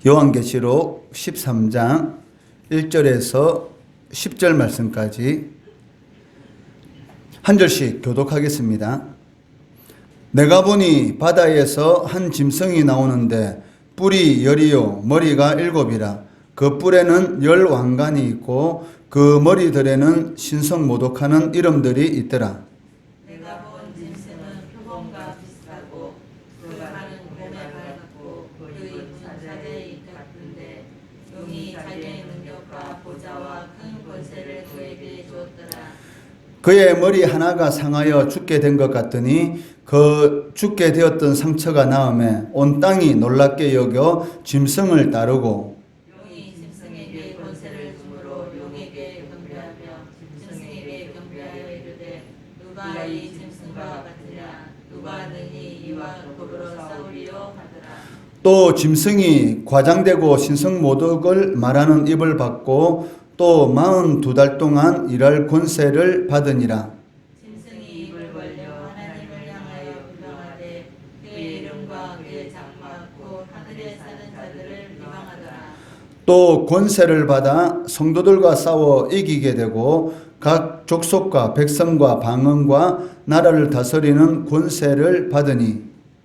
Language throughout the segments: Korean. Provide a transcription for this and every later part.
요한계시록 13장 1절에서 10절 말씀까지 한 절씩 교독하겠습니다. 내가 보니 바다에서 한 짐승이 나오는데 뿔이 10이요 머리가 7이라. 그 뿔에는 10왕관이 있고 그 머리들에는 신성모독하는 이름들이 있더라. 내가 본 짐승은 표범과 비슷하고 그가 하는 몸에 밝았고 그 입은 사자의 입 같은데 용이 자기의 능력과 보좌와 큰 권세를 그에게 주었더라. 그의 머리 하나가 상하여 죽게 된 것 같더니 그 죽게 되었던 상처가 나음에 온 땅이 놀랍게 여겨 짐승을 따르고 용이 짐승에게 권세를 주므로 용에게 경배하며 짐승에게 경배하여 이르되 누가 이 짐승과 같으랴 누가 능히 이와 더불어 싸우리요 하더라. 또 짐승이 과장되고 신성모독을 말하는 입을 받고 또 42달 동안 일할 권세를 받으니라. 짐승이 입을 벌려 하나님을 향하여 비방하되 그의 이름과 그의 장막 곧 하늘에 사는 자들을 비방하더라. 또 권세를 받아 성도들과 싸워 이기게 되고 각 족속과 백성과 방언과 나라를 다스리는 권세를 받으니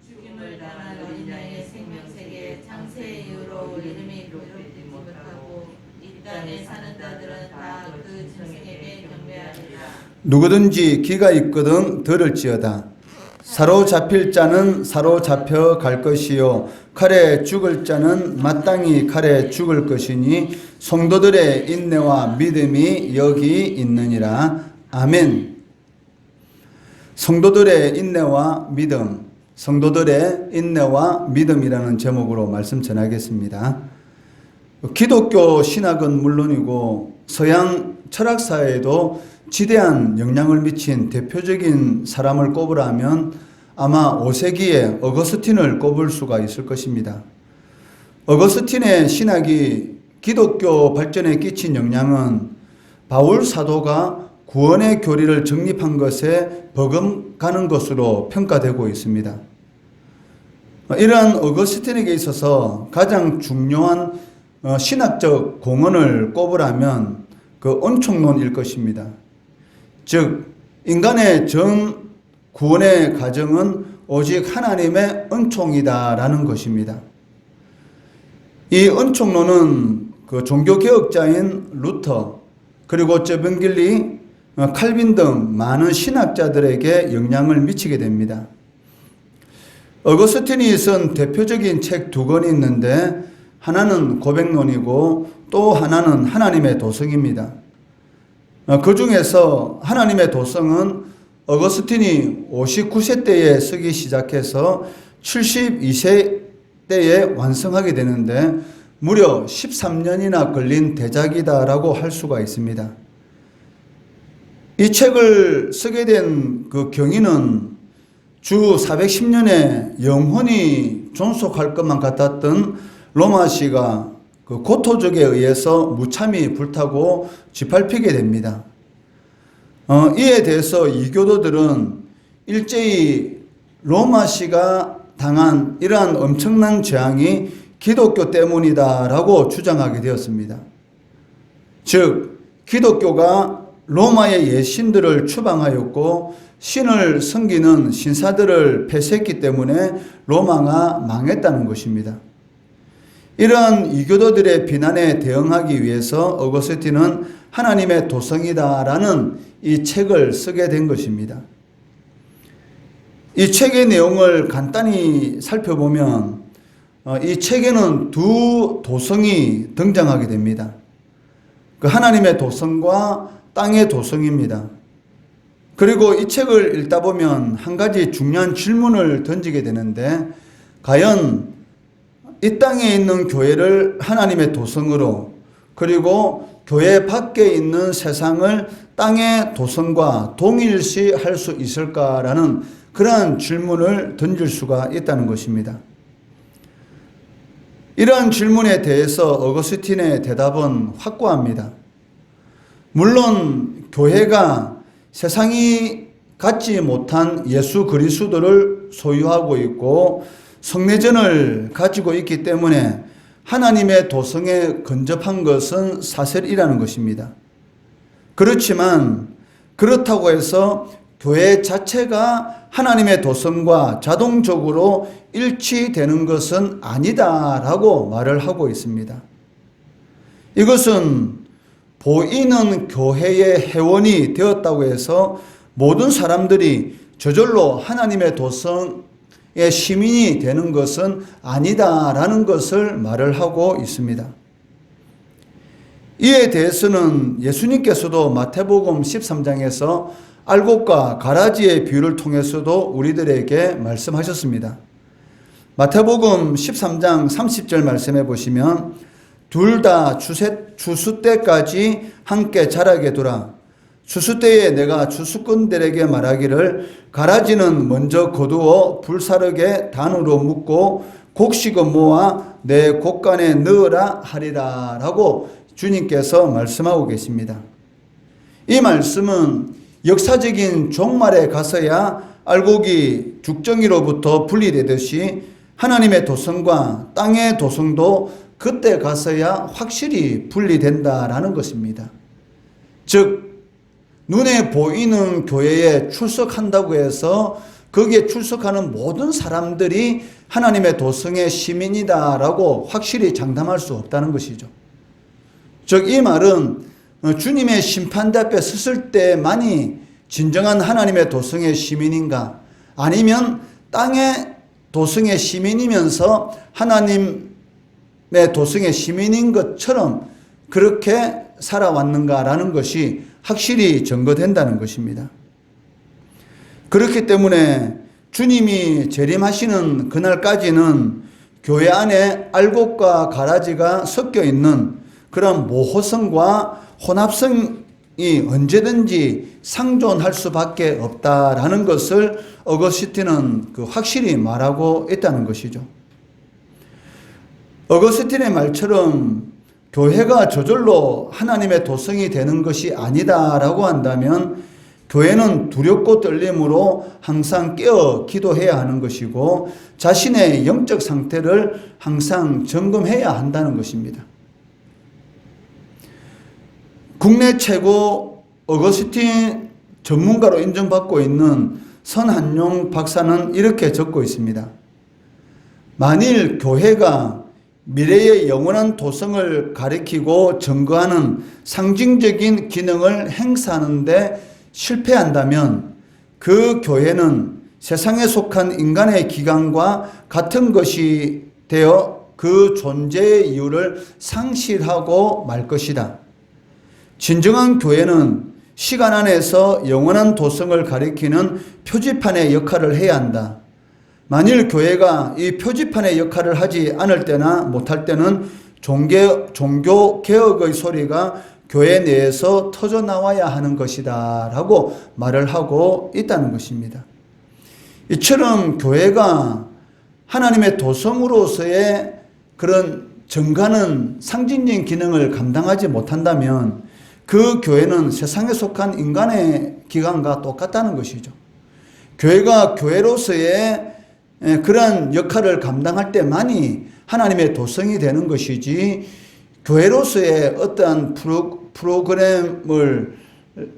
죽임을 당한 어린아이의 생명책에 창세 이후로 이름이 기록되지 못하고 이 땅에 사는 자들은 다 그 짐승에게 경배하리라. 누구든지 귀가 있거든 들을지어다. 사로잡힐 자는 사로잡혀 갈 것이요 칼에 죽을 자는 마땅히 칼에 죽을 것이니 성도들의 인내와 믿음이 여기 있느니라. 아멘. 성도들의 인내와 믿음, 성도들의 인내와 믿음이라는 제목으로 말씀 전하겠습니다. 기독교 신학은 물론이고 서양 철학사에도 지대한 영향을 미친 대표적인 사람을 꼽으라면 아마 5세기의 어거스틴을 꼽을 수가 있을 것입니다. 어거스틴의 신학이 기독교 발전에 끼친 영향은 바울 사도가 구원의 교리를 정립한 것에 버금가는 것으로 평가되고 있습니다. 이러한 어거스틴에게 있어서 가장 중요한 신학적 공헌을 꼽으라면 그 은총론일 것입니다. 즉 인간의 전 구원의 과정은 오직 하나님의 은총이다라는 것입니다. 이 은총론은 그 종교개혁자인 루터 그리고 저변길리 칼빈 등 많은 신학자들에게 영향을 미치게 됩니다. 어거스틴이 쓴 대표적인 책 2권이 있는데 하나는 고백론이고 또 하나는 하나님의 도성입니다. 그 중에서 하나님의 도성은 어거스틴이 59세 때에 쓰기 시작해서 72세 때에 완성하게 되는데 무려 13년이나 걸린 대작이다라고 할 수가 있습니다. 이 책을 쓰게 된 그 경위는 주 410년에 영원히 존속할 것만 같았던 로마시가 그 고토족에 의해서 무참히 불타고 짓밟히게 됩니다. 이에 대해서 이교도들은 일제히 로마시가 당한 이러한 엄청난 재앙이 기독교 때문이다라고 주장하게 되었습니다. 즉 기독교가 로마의 예신들을 추방하였고 신을 섬기는 신사들을 폐쇄했기 때문에 로마가 망했다는 것입니다. 이러한 이교도들의 비난에 대응하기 위해서 어거스틴은 하나님의 도성이다라는 이 책을 쓰게 된 것입니다. 이 책의 내용을 간단히 살펴보면 이 책에는 두 도성이 등장하게 됩니다. 그 하나님의 도성과 땅의 도성입니다. 그리고 이 책을 읽다 보면 한 가지 중요한 질문을 던지게 되는데 과연 이 땅에 있는 교회를 하나님의 도성으로 그리고 교회 밖에 있는 세상을 땅의 도성과 동일시할 수 있을까라는 그러한 질문을 던질 수가 있다는 것입니다. 이러한 질문에 대해서 어거스틴의 대답은 확고합니다. 물론 교회가 세상이 갖지 못한 예수 그리스도를 소유하고 있고 성내전을 가지고 있기 때문에 하나님의 도성에 근접한 것은 사실이라는 것입니다. 그렇지만 그렇다고 해서 교회 자체가 하나님의 도성과 자동적으로 일치되는 것은 아니다라고 말을 하고 있습니다. 이것은 보이는 교회의 회원이 되었다고 해서 모든 사람들이 저절로 하나님의 도성의 시민이 되는 것은 아니다라는 것을 말을 하고 있습니다. 이에 대해서는 예수님께서도 마태복음 13장에서 알곡과 가라지의 비유를 통해서도 우리들에게 말씀하셨습니다. 마태복음 13장 30절 말씀해 보시면 둘 다 추수 때까지 함께 자라게 두라. 추수 때에 내가 추수꾼들에게 말하기를 가라지는 먼저 거두어 불사르게 단으로 묶고 곡식은 모아 내 곡간에 넣으라 하리라 라고 주님께서 말씀하고 계십니다. 이 말씀은 역사적인 종말에 가서야 알곡이 죽정이로부터 분리되듯이 하나님의 도성과 땅의 도성도 그때 가서야 확실히 분리된다라는 것입니다. 즉 눈에 보이는 교회에 출석한다고 해서 거기에 출석하는 모든 사람들이 하나님의 도성의 시민이다라고 확실히 장담할 수 없다는 것이죠. 즉 이 말은 주님의 심판대 앞에 섰을 때만이 진정한 하나님의 도성의 시민인가, 아니면 땅의 도성의 시민이면서 하나님의 도성의 시민인 것처럼 그렇게 살아왔는가라는 것이 확실히 증거된다는 것입니다. 그렇기 때문에 주님이 재림하시는 그날까지는 교회 안에 알곡과 가라지가 섞여 있는 그런 모호성과 혼합성이 언제든지 상존할 수밖에 없다라는 것을 어거스틴은 확실히 말하고 있다는 것이죠. 어거스틴의 말처럼 교회가 저절로 하나님의 도성이 되는 것이 아니다라고 한다면 교회는 두렵고 떨림으로 항상 깨어 기도해야 하는 것이고 자신의 영적 상태를 항상 점검해야 한다는 것입니다. 국내 최고 어거스틴 전문가로 인정받고 있는 선한용 박사는 이렇게 적고 있습니다. 만일 교회가 미래의 영원한 도성을 가리키고 증거하는 상징적인 기능을 행사하는데 실패한다면 그 교회는 세상에 속한 인간의 기관과 같은 것이 되어 그 존재의 이유를 상실하고 말 것이다. 진정한 교회는 시간 안에서 영원한 도성을 가리키는 표지판의 역할을 해야 한다. 만일 교회가 이 표지판의 역할을 하지 않을 때나 못할 때는 종교 개혁의 소리가 교회 내에서 터져 나와야 하는 것이다 라고 말을 하고 있다는 것입니다. 이처럼 교회가 하나님의 도성으로서의 그런 증가는 상징적인 기능을 감당하지 못한다면 그 교회는 세상에 속한 인간의 기관과 똑같다는 것이죠. 교회가 교회로서의 그런 역할을 감당할 때만이 하나님의 도성이 되는 것이지, 교회로서의 어떠한 프로그램을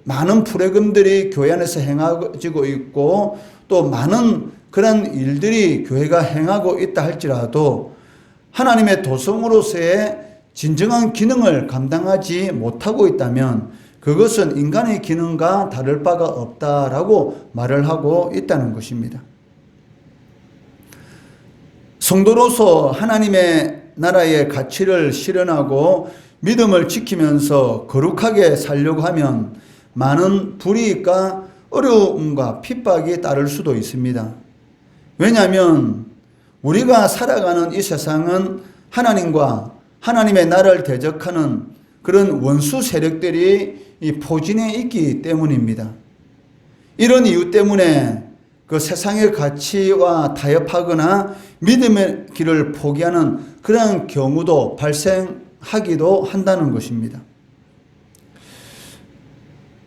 많은 프로그램들이 교회 안에서 행해지고 있고 또 많은 그런 일들이 교회가 행하고 있다 할지라도 하나님의 도성으로서의 진정한 기능을 감당하지 못하고 있다면 그것은 인간의 기능과 다를 바가 없다라고 말을 하고 있다는 것입니다. 성도로서 하나님의 나라의 가치를 실현하고 믿음을 지키면서 거룩하게 살려고 하면 많은 불이익과 어려움과 핍박이 따를 수도 있습니다. 왜냐하면 우리가 살아가는 이 세상은 하나님과 하나님의 나라를 대적하는 그런 원수 세력들이 이 포진해 있기 때문입니다. 이런 이유 때문에 그 세상의 가치와 타협하거나 믿음의 길을 포기하는 그런 경우도 발생하기도 한다는 것입니다.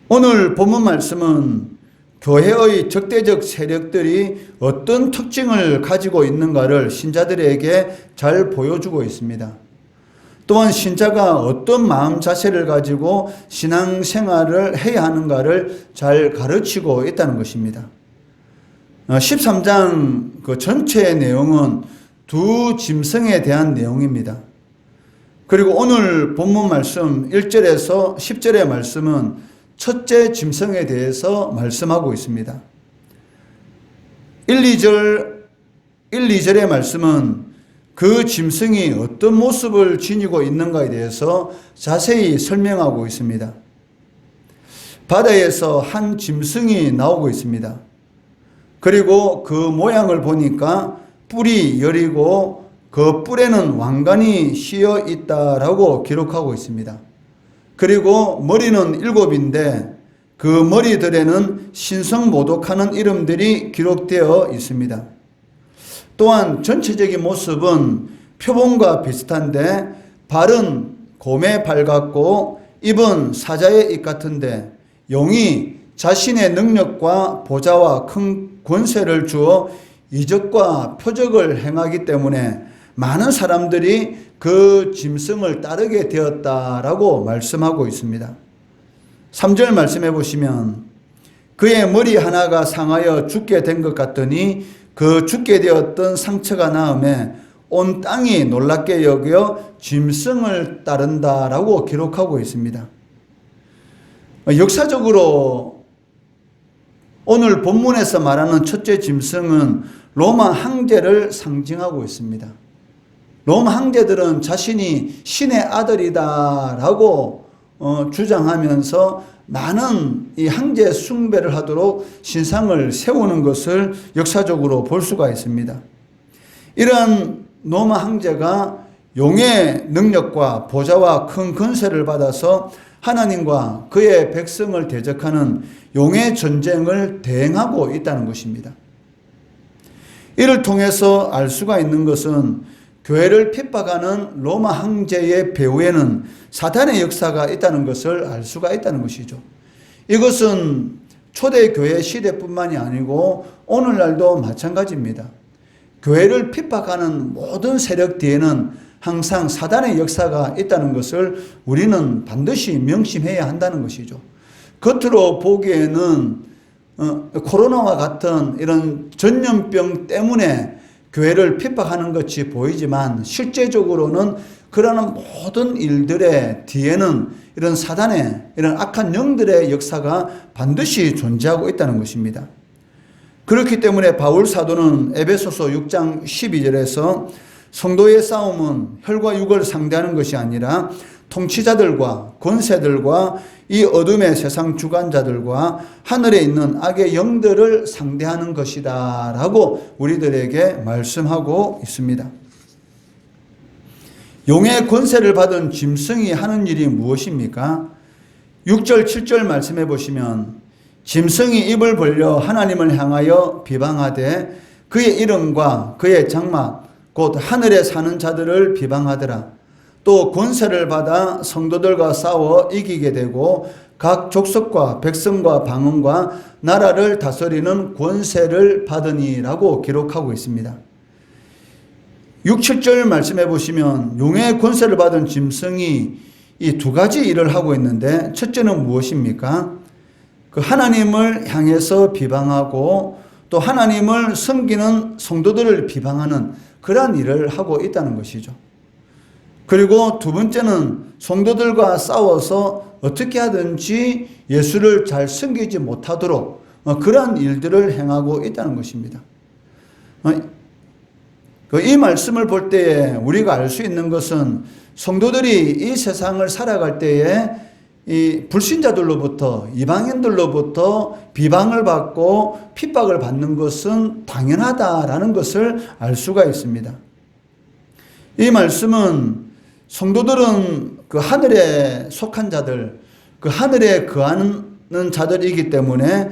오늘 본문 말씀은 교회의 적대적 세력들이 어떤 특징을 가지고 있는가를 신자들에게 잘 보여주고 있습니다. 또한 신자가 어떤 마음 자세를 가지고 신앙생활을 해야 하는가를 잘 가르치고 있다는 것입니다. 13장 그 전체의 내용은 두 짐승에 대한 내용입니다. 그리고 오늘 본문 말씀 1절에서 10절의 말씀은 첫째 짐승에 대해서 말씀하고 있습니다. 1-2절의 말씀은 그 짐승이 어떤 모습을 지니고 있는가에 대해서 자세히 설명하고 있습니다. 바다에서 한 짐승이 나오고 있습니다. 그리고 그 모양을 보니까 뿔이 여리고 그 뿔에는 왕관이 씌어 있다라고 기록하고 있습니다. 그리고 머리는 7인데 그 머리들에는 신성모독하는 이름들이 기록되어 있습니다. 또한 전체적인 모습은 표범과 비슷한데 발은 곰의 발 같고 입은 사자의 입 같은데 용이 자신의 능력과 보좌와 큰 권세를 주어 이적과 표적을 행하기 때문에 많은 사람들이 그 짐승을 따르게 되었다라고 말씀하고 있습니다. 3절 말씀해 보시면 그의 머리 하나가 상하여 죽게 된 것 같더니 그 죽게 되었던 상처가 나음에 온 땅이 놀랍게 여겨 짐승을 따른다라고 기록하고 있습니다. 역사적으로 오늘 본문에서 말하는 첫째 짐승은 로마 황제를 상징하고 있습니다. 로마 황제들은 자신이 신의 아들이다라고 주장하면서 많은 이 황제 숭배를 하도록 신상을 세우는 것을 역사적으로 볼 수가 있습니다. 이러한 로마 황제가 용의 능력과 보좌와 큰 권세를 받아서 하나님과 그의 백성을 대적하는 용의 전쟁을 대행하고 있다는 것입니다. 이를 통해서 알 수가 있는 것은 교회를 핍박하는 로마 황제의 배후에는 사탄의 역사가 있다는 것을 알 수가 있다는 것이죠. 이것은 초대교회 시대뿐만이 아니고 오늘날도 마찬가지입니다. 교회를 핍박하는 모든 세력 뒤에는 항상 사탄의 역사가 있다는 것을 우리는 반드시 명심해야 한다는 것이죠. 겉으로 보기에는 코로나와 같은 이런 전염병 때문에 교회를 핍박하는 것이 보이지만 실제적으로는 그러한 모든 일들의 뒤에는 이런 사단의 이런 악한 영들의 역사가 반드시 존재하고 있다는 것입니다. 그렇기 때문에 바울 사도는 에베소서 6장 12절에서 성도의 싸움은 혈과 육을 상대하는 것이 아니라 통치자들과 권세들과 이 어둠의 세상 주관자들과 하늘에 있는 악의 영들을 상대하는 것이다 라고 우리들에게 말씀하고 있습니다. 용의 권세를 받은 짐승이 하는 일이 무엇입니까? 6절 7절 말씀해 보시면 짐승이 입을 벌려 하나님을 향하여 비방하되 그의 이름과 그의 장막 곧 하늘에 사는 자들을 비방하더라. 또 권세를 받아 성도들과 싸워 이기게 되고 각 족속과 백성과 방언과 나라를 다스리는 권세를 받으니라고 기록하고 있습니다. 6, 7절 말씀해 보시면 용의 권세를 받은 짐승이 이 두 가지 일을 하고 있는데 첫째는 무엇입니까? 그 하나님을 향해서 비방하고 또 하나님을 섬기는 성도들을 비방하는 그러한 일을 하고 있다는 것이죠. 그리고 두 번째는 성도들과 싸워서 어떻게 하든지 예수를 잘 섬기지 못하도록 그러한 일들을 행하고 있다는 것입니다. 이 말씀을 볼 때에 우리가 알 수 있는 것은 성도들이 이 세상을 살아갈 때에 이 불신자들로부터 이방인들로부터 비방을 받고 핍박을 받는 것은 당연하다라는 것을 알 수가 있습니다. 이 말씀은 성도들은 그 하늘에 속한 자들, 그 하늘에 거하는 자들이기 때문에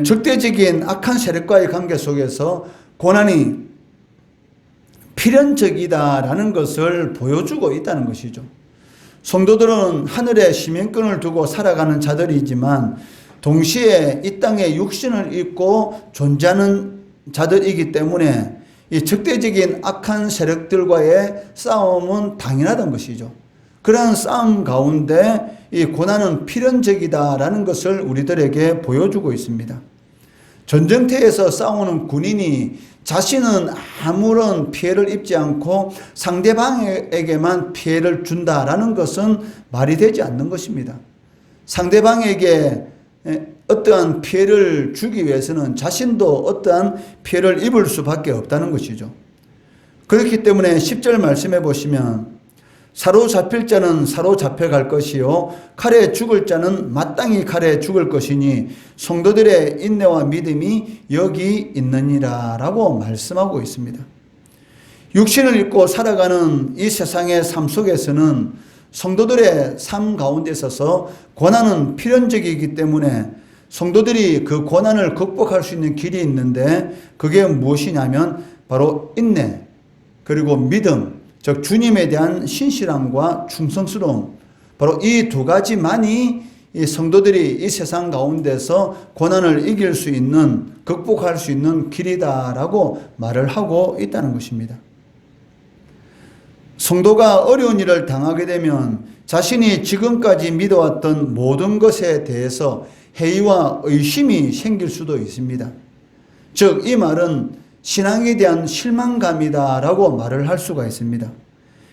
적대적인 악한 세력과의 관계 속에서 고난이 필연적이다라는 것을 보여주고 있다는 것이죠. 성도들은 하늘에 시민권을 두고 살아가는 자들이지만 동시에 이 땅에 육신을 입고 존재하는 자들이기 때문에 이 적대적인 악한 세력들과의 싸움은 당연하던 것이죠. 그러한 싸움 가운데 이 고난은 필연적이다라는 것을 우리들에게 보여주고 있습니다. 전쟁터에서 싸우는 군인이 자신은 아무런 피해를 입지 않고 상대방에게만 피해를 준다라는 것은 말이 되지 않는 것입니다. 상대방에게 어떠한 피해를 주기 위해서는 자신도 어떠한 피해를 입을 수밖에 없다는 것이죠. 그렇기 때문에 10절 말씀해 보시면 사로잡힐 자는 사로잡혀 갈 것이요 칼에 죽을 자는 마땅히 칼에 죽을 것이니 성도들의 인내와 믿음이 여기 있느니라 라고 말씀하고 있습니다. 육신을 입고 살아가는 이 세상의 삶 속에서는 성도들의 삶 가운데 있어서 고난은 필연적이기 때문에 성도들이 그 고난을 극복할 수 있는 길이 있는데 그게 무엇이냐면 바로 인내 그리고 믿음, 즉 주님에 대한 신실함과 충성스러움, 바로 이 두 가지만이 이 성도들이 이 세상 가운데서 고난을 이길 수 있는, 극복할 수 있는 길이다라고 말을 하고 있다는 것입니다. 성도가 어려운 일을 당하게 되면 자신이 지금까지 믿어왔던 모든 것에 대해서 회의와 의심이 생길 수도 있습니다. 즉, 이 말은 신앙에 대한 실망감이다라고 말을 할 수가 있습니다.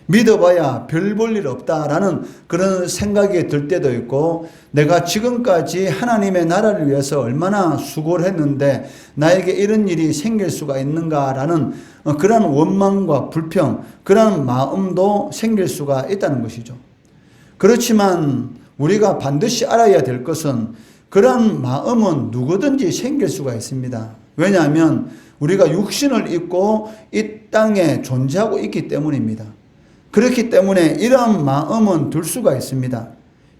믿어봐야 별 볼 일 없다라는 그런 생각이 들 때도 있고, 내가 지금까지 하나님의 나라를 위해서 얼마나 수고를 했는데 나에게 이런 일이 생길 수가 있는가라는 그런 원망과 불평, 그런 마음도 생길 수가 있다는 것이죠. 그렇지만 우리가 반드시 알아야 될 것은 그런 마음은 누구든지 생길 수가 있습니다. 왜냐하면 우리가 육신을 입고 이 땅에 존재하고 있기 때문입니다. 그렇기 때문에 이러한 마음은 들 수가 있습니다.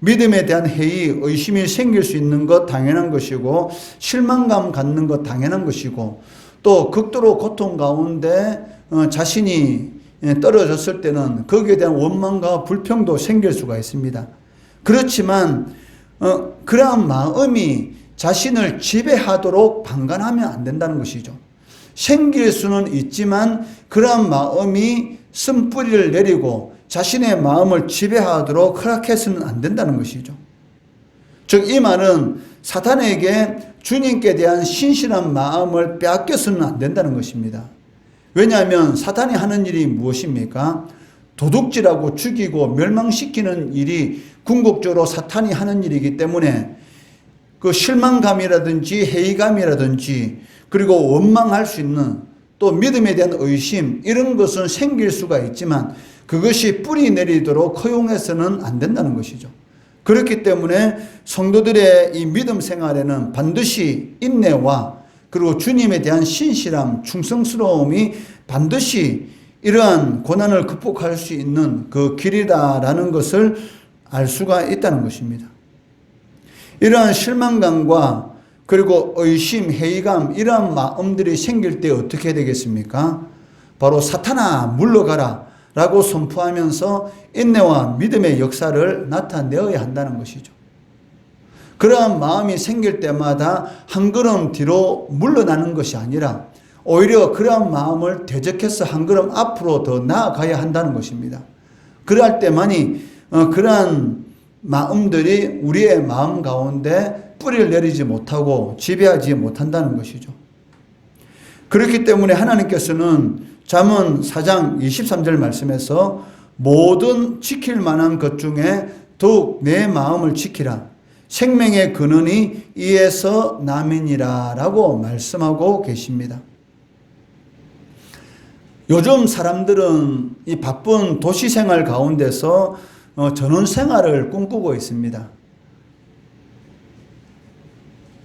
믿음에 대한 회의, 의심이 생길 수 있는 것 당연한 것이고, 실망감 갖는 것 당연한 것이고, 또 극도로 고통 가운데 자신이 떨어졌을 때는 거기에 대한 원망과 불평도 생길 수가 있습니다. 그렇지만 그러한 마음이 자신을 지배하도록 방관하면 안 된다는 것이죠. 생길 수는 있지만 그러한 마음이 쓴뿌리를 내리고 자신의 마음을 지배하도록 허락해서는 안 된다는 것이죠. 즉, 이 말은 사탄에게 주님께 대한 신실한 마음을 빼앗겨서는 안 된다는 것입니다. 왜냐하면 사탄이 하는 일이 무엇입니까? 도둑질하고 죽이고 멸망시키는 일이 궁극적으로 사탄이 하는 일이기 때문에 그 실망감이라든지 회의감이라든지 그리고 원망할 수 있는 또 믿음에 대한 의심, 이런 것은 생길 수가 있지만 그것이 뿌리 내리도록 허용해서는 안 된다는 것이죠. 그렇기 때문에 성도들의 이 믿음 생활에는 반드시 인내와 그리고 주님에 대한 신실함, 충성스러움이 반드시 이러한 고난을 극복할 수 있는 그 길이다라는 것을 알 수가 있다는 것입니다. 이러한 실망감과 그리고 의심, 회의감, 이러한 마음들이 생길 때 어떻게 되겠습니까? 바로 사탄아 물러가라 라고 선포하면서 인내와 믿음의 역사를 나타내어야 한다는 것이죠. 그러한 마음이 생길 때마다 한 걸음 뒤로 물러나는 것이 아니라 오히려 그러한 마음을 대적해서 한 걸음 앞으로 더 나아가야 한다는 것입니다. 그럴 때만이 그러한 마음들이 우리의 마음 가운데 뿌리를 내리지 못하고 지배하지 못한다는 것이죠. 그렇기 때문에 하나님께서는 잠언 4장 23절 말씀에서 모든 지킬 만한 것 중에 더욱 내 마음을 지키라. 생명의 근원이 이에서 남이니라 라고 말씀하고 계십니다. 요즘 사람들은 이 바쁜 도시 생활 가운데서 전원 생활을 꿈꾸고 있습니다.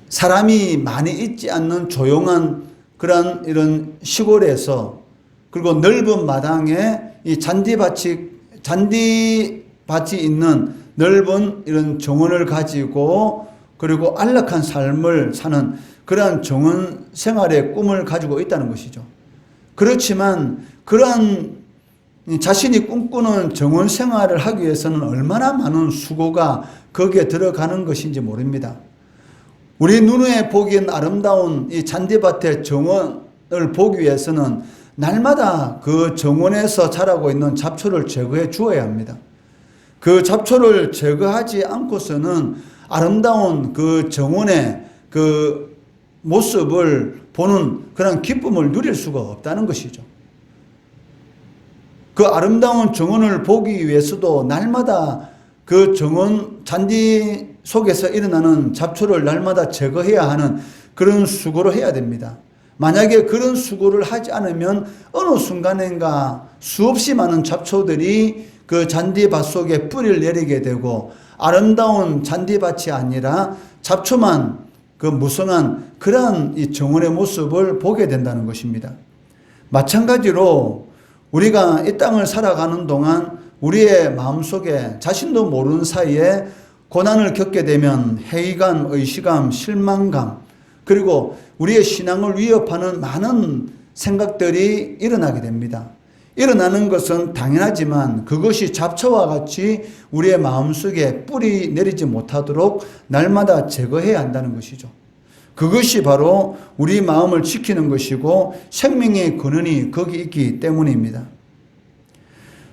사람이 많이 있지 않는 조용한 그런 이런 시골에서 그리고 넓은 마당에 이 잔디밭이 있는 넓은 이런 정원을 가지고 그리고 안락한 삶을 사는 그러한 정원 생활의 꿈을 가지고 있다는 것이죠. 그렇지만 그러한 자신이 꿈꾸는 정원 생활을 하기 위해서는 얼마나 많은 수고가 거기에 들어가는 것인지 모릅니다. 우리 눈에 보기엔 아름다운 이 잔디밭의 정원을 보기 위해서는 날마다 그 정원에서 자라고 있는 잡초를 제거해 주어야 합니다. 그 잡초를 제거하지 않고서는 아름다운 그 정원의 그 모습을 보는 그런 기쁨을 누릴 수가 없다는 것이죠. 그 아름다운 정원을 보기 위해서도 날마다 그 정원 잔디 속에서 일어나는 잡초를 날마다 제거해야 하는 그런 수고를 해야 됩니다. 만약에 그런 수고를 하지 않으면 어느 순간인가 수없이 많은 잡초들이 그 잔디밭 속에 뿌리를 내리게 되고 아름다운 잔디밭이 아니라 잡초만 그 무성한 그러한 이 정원의 모습을 보게 된다는 것입니다. 마찬가지로 우리가 이 땅을 살아가는 동안 우리의 마음속에 자신도 모르는 사이에 고난을 겪게 되면 회의감, 의시감, 실망감, 그리고 우리의 신앙을 위협하는 많은 생각들이 일어나게 됩니다. 일어나는 것은 당연하지만 그것이 잡초와 같이 우리의 마음속에 뿌리 내리지 못하도록 날마다 제거해야 한다는 것이죠. 그것이 바로 우리 마음을 지키는 것이고 생명의 근원이 거기 있기 때문입니다.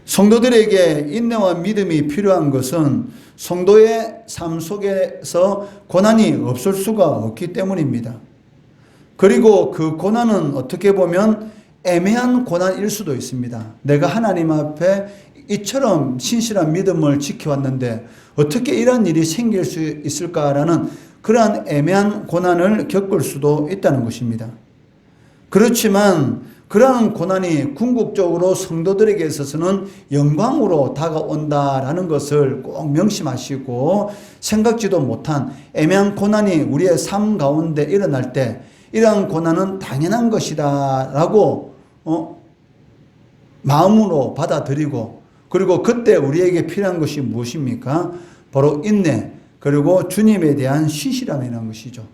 성도들에게 인내와 믿음이 필요한 것은 성도의 삶 속에서 고난이 없을 수가 없기 때문입니다. 그리고 그 고난은 어떻게 보면 애매한 고난일 수도 있습니다. 내가 하나님 앞에 이처럼 신실한 믿음을 지켜왔는데 어떻게 이런 일이 생길 수 있을까라는 그러한 애매한 고난을 겪을 수도 있다는 것입니다. 그렇지만 그러한 고난이 궁극적으로 성도들에게 있어서는 영광으로 다가온다라는 것을 꼭 명심하시고 생각지도 못한 애매한 고난이 우리의 삶 가운데 일어날 때 이러한 고난은 당연한 것이다 라고 마음으로 받아들이고 그리고 그때 우리에게 필요한 것이 무엇입니까? 바로 인내 그리고 주님에 대한 신실함이라는 것이죠.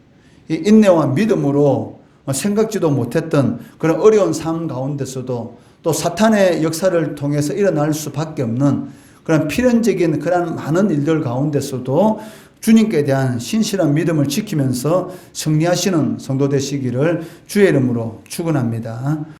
이 인내와 믿음으로 생각지도 못했던 그런 어려운 삶 가운데서도 또 사탄의 역사를 통해서 일어날 수밖에 없는 그런 필연적인 그런 많은 일들 가운데서도 주님께 대한 신실한 믿음을 지키면서 승리하시는 성도 되시기를 주의 이름으로 축원합니다.